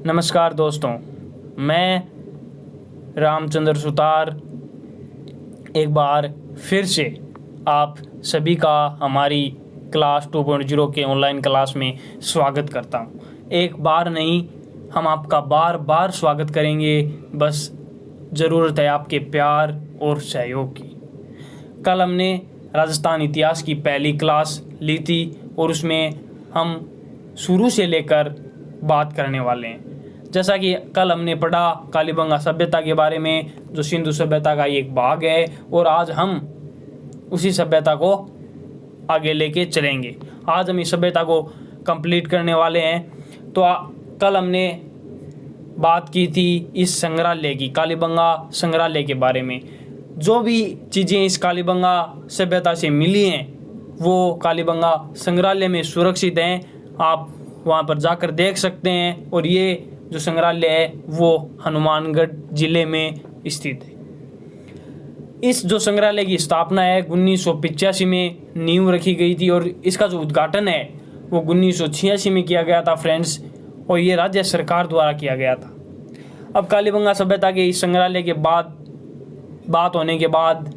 नमस्कार दोस्तों, मैं रामचंद्र सुतार एक बार फिर से आप सभी का हमारी क्लास 2.0 के ऑनलाइन क्लास में स्वागत करता हूं। एक बार नहीं, हम आपका बार बार स्वागत करेंगे। बस ज़रूरत है आपके प्यार और सहयोग की। कल हमने राजस्थान इतिहास की पहली क्लास ली थी और उसमें हम शुरू से लेकर बात करने वाले हैं। जैसा कि कल हमने पढ़ा कालीबंगा सभ्यता के बारे में, जो सिंधु सभ्यता का एक भाग है, और आज हम उसी सभ्यता को आगे लेके चलेंगे। आज हम इस सभ्यता को कंप्लीट करने वाले हैं। तो कल हमने बात की थी इस संग्रहालय की, कालीबंगा संग्रहालय के बारे में। जो भी चीज़ें इस कालीबंगा सभ्यता से मिली हैं वो कालीबंगा संग्रहालय में सुरक्षित हैं। आप वहाँ पर जाकर देख सकते हैं। और ये जो संग्रहालय है वो हनुमानगढ़ जिले में स्थित है। इस जो संग्रहालय की स्थापना है 1985 में नींव रखी गई थी और इसका जो उद्घाटन है वो 1986 में किया गया था फ्रेंड्स, और ये राज्य सरकार द्वारा किया गया था। अब कालीबंगा सभ्यता के इस संग्रहालय के बाद बात होने के बाद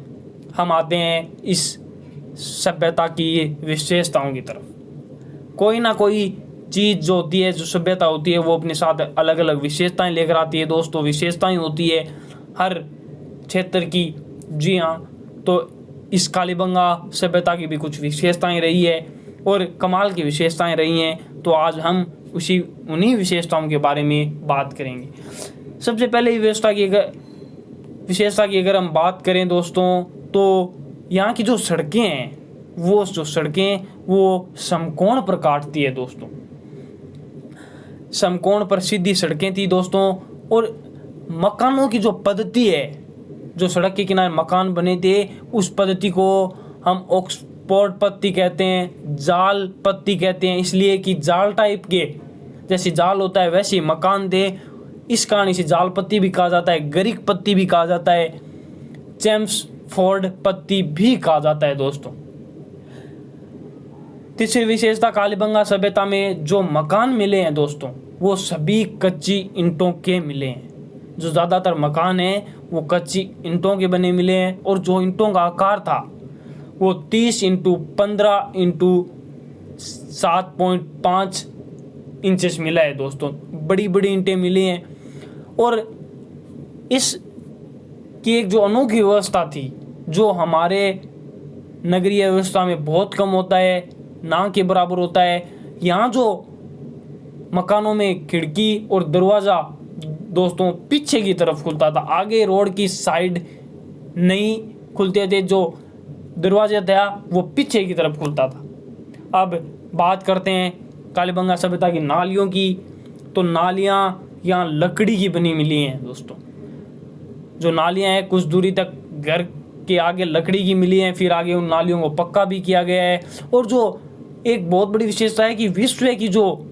हम आते हैं इस सभ्यता की विशेषताओं की तरफ। कोई ना कोई चीज़ जो होती है, जो सभ्यता होती है, वो अपने साथ अलग अलग विशेषताएं लेकर आती है दोस्तों। विशेषताएं होती है हर क्षेत्र की। जी हाँ, तो इस कालीबंगा सभ्यता की भी कुछ विशेषताएं रही है और कमाल की विशेषताएं रही हैं। तो आज हम उन्हीं विशेषताओं के बारे में बात करेंगे। सबसे पहले विशेषता की अगर हम बात करें दोस्तों, तो यहाँ की जो सड़कें हैं वो समकोण पर काटती है दोस्तों। समकोण पर सीधी सड़कें थी दोस्तों। और मकानों की जो पद्धति है, जो सड़क के किनारे मकान बने थे, उस पद्धति को हम ऑक्सफोर्ड पत्ती कहते हैं, जाल पत्ती कहते हैं। इसलिए कि जाल टाइप के, जैसे जाल होता है वैसे मकान थे। इस कारण इसे जाल पत्ती भी कहा जाता है, गरिक पत्ती भी कहा जाता है, चेम्सफोर्ड पत्ती भी कहा जाता है दोस्तों। तीसरी विशेषता, कालीबंगा सभ्यता में जो मकान मिले हैं दोस्तों वो सभी कच्ची ईंटों के मिले हैं। जो ज़्यादातर मकान हैं वो कच्ची ईंटों के बने मिले हैं। और जो ईंटों का आकार था वो 30 × 15 × 7.5 इंचेस मिला है दोस्तों। बड़ी बड़ी ईंटें मिली हैं। और इस की एक जो अनोखी व्यवस्था थी, जो हमारे नगरीय व्यवस्था में बहुत कम होता है, ना के बराबर होता है। यहाँ जो मकानों में खिड़की और दरवाज़ा दोस्तों पीछे की तरफ खुलता था, आगे रोड की साइड नहीं खुलते थे। जो दरवाजा था वो पीछे की तरफ खुलता था। अब बात करते हैं कालीबंगा सभ्यता की नालियों की। तो नालियाँ यहाँ लकड़ी की बनी मिली हैं दोस्तों। जो नालियाँ हैं कुछ दूरी तक घर के आगे लकड़ी की मिली हैं, फिर आगे उन नालियों को पक्का भी किया गया है। और जो एक बहुत बड़ी विशेषता है कि विश्व की जो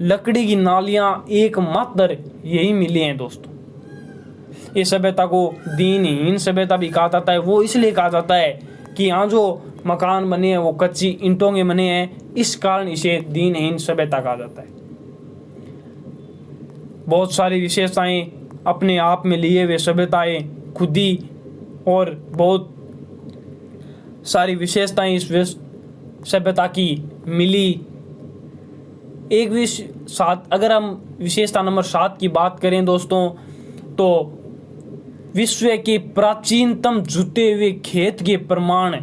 लकड़ी की नालियां एकमात्र यही मिली हैं दोस्तों। इस सभ्यता को दीनहीन सभ्यता भी कहा जाता है। वो इसलिए कहा जाता है कि यहाँ जो मकान बने हैं वो कच्ची ईंटों के बने हैं, इस कारण इसे दीनहीन सभ्यता कहा जाता है। बहुत सारी विशेषताएं अपने आप में लिए हुए सभ्यताएं खुद ही, और बहुत सारी विशेषताएं इस सभ्यता की मिली। अगर हम विशेषता नंबर 7 की बात करें दोस्तों, तो विश्व के प्राचीनतम जुटे हुए खेत के प्रमाण,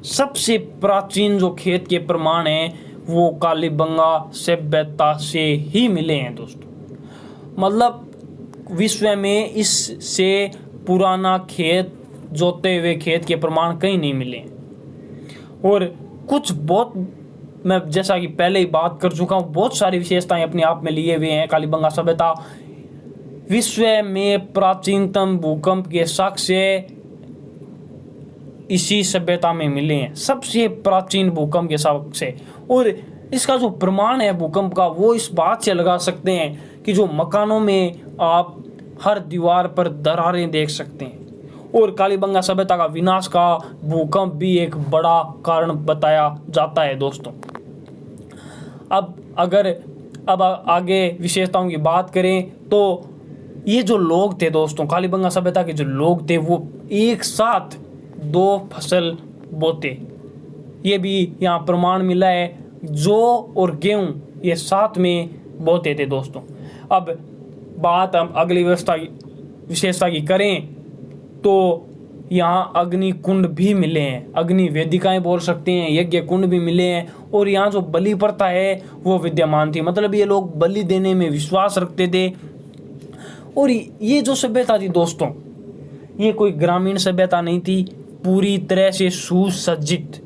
सबसे प्राचीन जो खेत के प्रमाण हैं वो कालीबंगा सभ्यता से ही मिले हैं दोस्तों। मतलब विश्व में इससे पुराना खेत, जोते हुए खेत के प्रमाण कहीं नहीं मिले। और कुछ बहुत, मैं जैसा कि पहले ही बात कर चुका हूँ, बहुत सारी विशेषताएं अपने आप में लिए हुए हैं कालीबंगा सभ्यता। विश्व में प्राचीनतम भूकंप के साक्ष्य इसी सभ्यता में मिले हैं, सबसे प्राचीन भूकंप के साक्ष्य। और इसका जो प्रमाण है भूकंप का, वो इस बात से लगा सकते हैं कि जो मकानों में आप हर दीवार पर दरारें देख सकते हैं। और कालीबंगा सभ्यता का विनाश का भूकंप भी एक बड़ा कारण बताया जाता है दोस्तों। अब अगर अब आगे विशेषताओं की बात करें तो ये जो लोग थे दोस्तों, कालीबंगा सभ्यता के जो लोग थे वो एक साथ 2 फसल बोते। ये भी यहाँ प्रमाण मिला है, जौ और गेहूं ये साथ में बोते थे दोस्तों। अब बात हम अगली विशेषता की करें तो यहाँ अग्नि कुंड भी मिले हैं, अग्नि वेदिकाएं बोल सकते हैं, यज्ञ कुंड भी मिले हैं। और यहाँ जो बलि प्रथा है वो विद्यमान थी, मतलब ये लोग बलि देने में विश्वास रखते थे। और ये जो सभ्यता थी दोस्तों, ये कोई ग्रामीण सभ्यता नहीं थी, पूरी तरह से सुसज्जित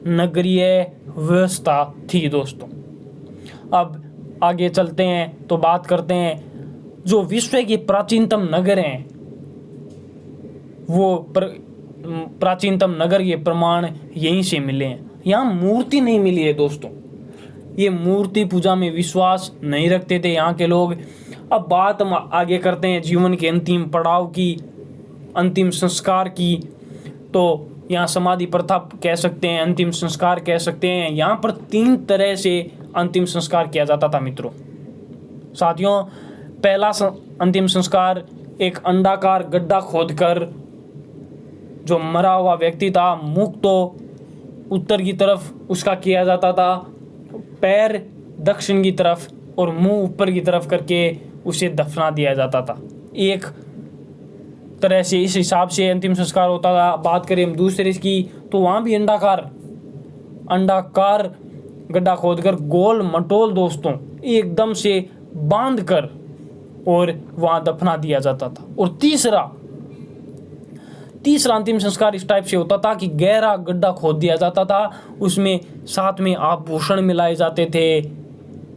नगरीय व्यवस्था थी दोस्तों। अब आगे चलते हैं तो बात करते हैं जो विश्व के प्राचीनतम नगर हैं, वो प्राचीनतम नगर के प्रमाण यहीं से मिले हैं। यहाँ मूर्ति नहीं मिली है दोस्तों, ये मूर्ति पूजा में विश्वास नहीं रखते थे यहाँ के लोग। अब बात हम आगे करते हैं जीवन के अंतिम पड़ाव की, अंतिम संस्कार की। तो यहाँ समाधि प्रथा कह सकते हैं, अंतिम संस्कार कह सकते हैं। यहाँ पर 3 तरह से अंतिम संस्कार किया जाता था मित्रों। साथियों, पहला अंतिम संस्कार एक अंडाकार गड्ढा खोदकर जो मरा हुआ व्यक्ति था, मुख तो उत्तर की तरफ उसका किया जाता था, पैर दक्षिण की तरफ और मुंह ऊपर की तरफ करके उसे दफना दिया जाता था। एक तरह से इस हिसाब से अंतिम संस्कार होता था। बात करें हम दूसरे की तो वहाँ भी अंडाकार गड्ढा खोदकर गोल मटोल दोस्तों एकदम से बांध कर और वहाँ दफना दिया जाता था। और तीसरा अंतिम संस्कार इस टाइप से होता था कि गहरा गड्ढा खोद दिया जाता था, उसमें साथ में आभूषण मिलाए जाते थे,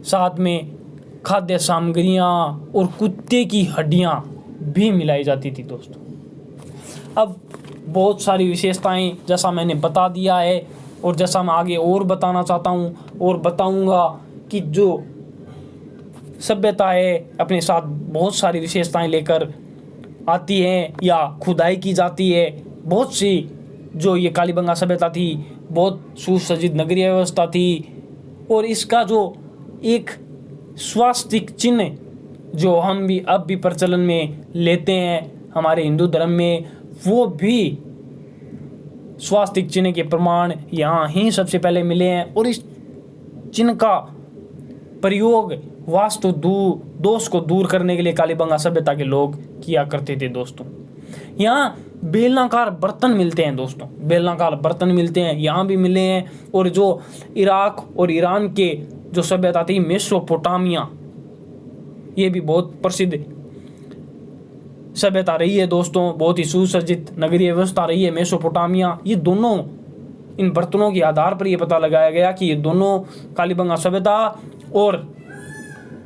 साथ में खाद्य सामग्रियाँ और कुत्ते की हड्डियाँ भी मिलाई जाती थी दोस्तों। अब बहुत सारी विशेषताएं जैसा मैंने बता दिया है और जैसा मैं आगे और बताना चाहता हूँ और बताऊँगा कि जो सभ्यता है अपने साथ बहुत सारी विशेषताएं लेकर आती हैं या खुदाई की जाती है। बहुत सी जो ये कालीबंगा सभ्यता थी, बहुत सुसज्जित नगरीय व्यवस्था थी। और इसका जो एक स्वास्तिक चिन्ह जो हम भी अब भी प्रचलन में लेते हैं हमारे हिंदू धर्म में, वो भी स्वास्तिक चिन्ह के प्रमाण यहाँ ही सबसे पहले मिले हैं। और इस चिन्ह का प्रयोग वास्तु दोष को दूर करने के लिए कालीबंगा सभ्यता के लोग किया करते थे दोस्तों। यहाँ बेलनाकार बर्तन मिलते हैं दोस्तों, बेलनाकार बर्तन मिलते हैं, यहाँ भी मिले हैं। और जो इराक और ईरान के जो सभ्यता थी मेसोपोटामिया, ये भी बहुत प्रसिद्ध सभ्यता रही है दोस्तों, बहुत ही सुसज्जित नगरीय व्यवस्था रही है मेसोपोटामिया। ये दोनों इन बर्तनों के आधार पर ये पता लगाया गया कि ये दोनों कालीबंगा सभ्यता और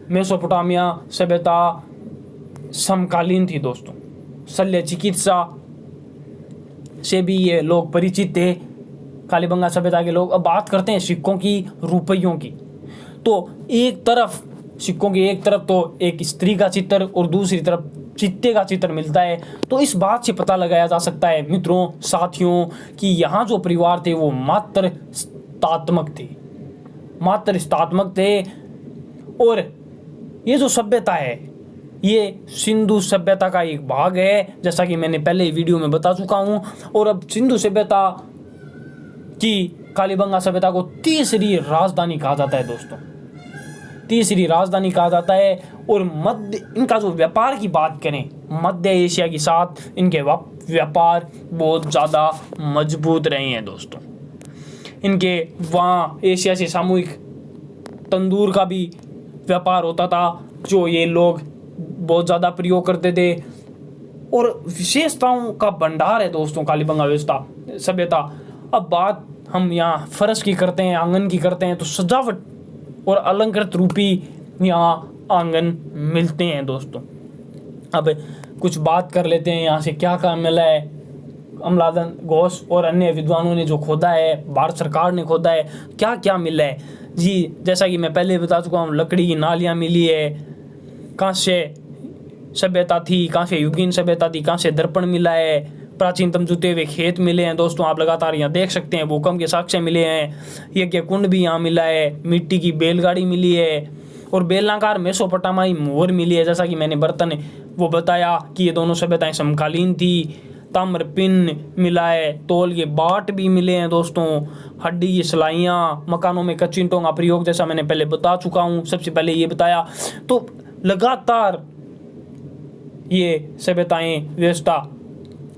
मेसोपोटामिया सभ्यता समकालीन थी दोस्तों। शल्य चिकित्सा से भी ये लोग परिचित थे कालीबंगा सभ्यता के लोग। अब बात करते हैं सिक्कों की, रुपयों की। तो एक तरफ सिक्कों की एक तरफ तो एक स्त्री का चित्र और दूसरी तरफ चित्ते का चित्र मिलता है। तो इस बात से पता लगाया जा सकता है मित्रों, साथियों, कि यहाँ जो परिवार थे वो मात्र स्थात्मक थे। और ये जो सभ्यता है ये सिंधु सभ्यता का एक भाग है, जैसा कि मैंने पहले वीडियो में बता चुका हूँ। और अब सिंधु सभ्यता की कालीबंगा सभ्यता को तीसरी राजधानी कहा जाता है दोस्तों, तीसरी राजधानी कहा जाता है। और इनका जो व्यापार की बात करें, मध्य एशिया के साथ इनके व्यापार बहुत ज़्यादा मजबूत रहे हैं दोस्तों। इनके वहाँ एशिया से सामूहिक तंदूर का भी व्यापार होता था, जो ये लोग बहुत ज़्यादा प्रयोग करते थे। और विशेषताओं का भंडार है दोस्तों कालीबंगा सभ्यता। अब बात हम यहाँ फर्श की करते हैं, आंगन की करते हैं, तो सजावट और अलंकृत रूपी यहाँ आंगन मिलते हैं दोस्तों। अब कुछ बात कर लेते हैं यहाँ से क्या क्या मिला है। अमलादन घोष और अन्य विद्वानों ने जो खोदा है, भारत सरकार ने खोदा है, क्या क्या मिला है जी। जैसा कि मैं पहले बता चुका हूँ, लकड़ी की नालियाँ मिली है, कांस्य सभ्यता थी, कांस्य युगीन सभ्यता थी, कांस्य दर्पण मिला है, प्राचीनतम जुते हुए खेत मिले हैं दोस्तों, आप लगातार यहाँ देख सकते हैं। भूकंप के साक्ष्य मिले हैं, यज्ञ कुंड भी यहाँ मिला है, मिट्टी की बैलगाड़ी मिली है, और बेलनाकार मेसोपोटामियाई मोहर मिली है, जैसा कि मैंने बर्तन वो बताया कि ये दोनों सभ्यताएं समकालीन थी। ताम्र पिन मिला है, तौल के बाट भी मिले हैं दोस्तों, हड्डी की सिलाइयाँ, मकानों में कच्ची ईंटों का प्रयोग, जैसा मैंने पहले बता चुका हूँ, सबसे पहले ये बताया। तो लगातार ये सभ्यताएं व्यवस्था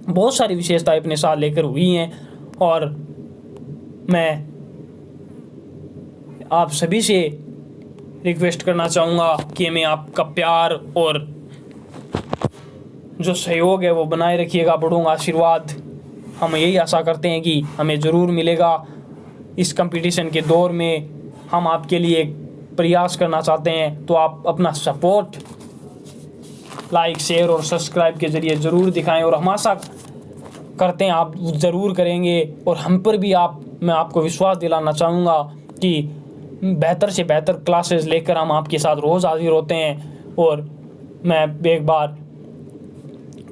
बहुत सारी विशेषताएं अपने साथ लेकर हुई हैं, और मैं आप सभी से रिक्वेस्ट करना चाहूँगा कि मैं आपका प्यार और जो सहयोग है वो बनाए रखिएगा, बड़ों आशीर्वाद हम यही आशा करते हैं कि हमें ज़रूर मिलेगा। इस कंपटीशन के दौर में हम आपके लिए प्रयास करना चाहते हैं, तो आप अपना सपोर्ट लाइक, शेयर और सब्सक्राइब के ज़रिए ज़रूर दिखाएं, और हम आशा करते हैं आप ज़रूर करेंगे। और हम पर भी मैं आपको विश्वास दिलाना चाहूँगा कि बेहतर से बेहतर क्लासेस लेकर हम आपके साथ रोज़ हाजिर होते हैं, और मैं एक बार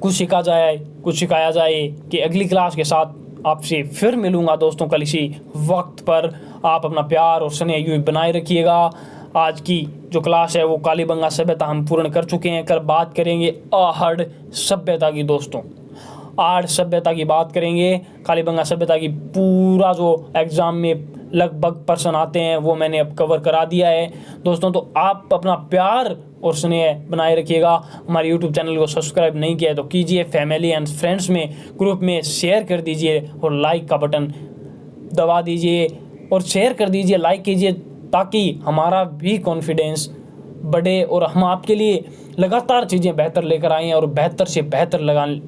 कुछ सिखाया जाए कि अगली क्लास के साथ आपसे फिर मिलूँगा दोस्तों कल इसी वक्त पर। आप अपना प्यार और स्नेह यूँ बनाए रखिएगा। आज की जो क्लास है वो कालीबंगा सभ्यता हम पूर्ण कर चुके हैं। कल बात करेंगे आहड़ सभ्यता की दोस्तों, आहड़ सभ्यता की बात करेंगे। कालीबंगा सभ्यता की पूरा जो एग्ज़ाम में लगभग प्रश्न आते हैं वो मैंने अब कवर करा दिया है दोस्तों। तो आप अपना प्यार और स्नेह बनाए रखिएगा। हमारे YouTube चैनल को सब्सक्राइब नहीं किया है तो कीजिए, फैमिली एंड फ्रेंड्स में ग्रुप में शेयर कर दीजिए, और लाइक का बटन दबा दीजिए और शेयर कर दीजिए, लाइक कीजिए, ताकि हमारा भी कॉन्फिडेंस बढ़े और हम आपके लिए लगातार चीज़ें बेहतर लेकर आएँ और बेहतर से बेहतर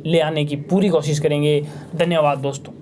ले आने की पूरी कोशिश करेंगे। धन्यवाद दोस्तों।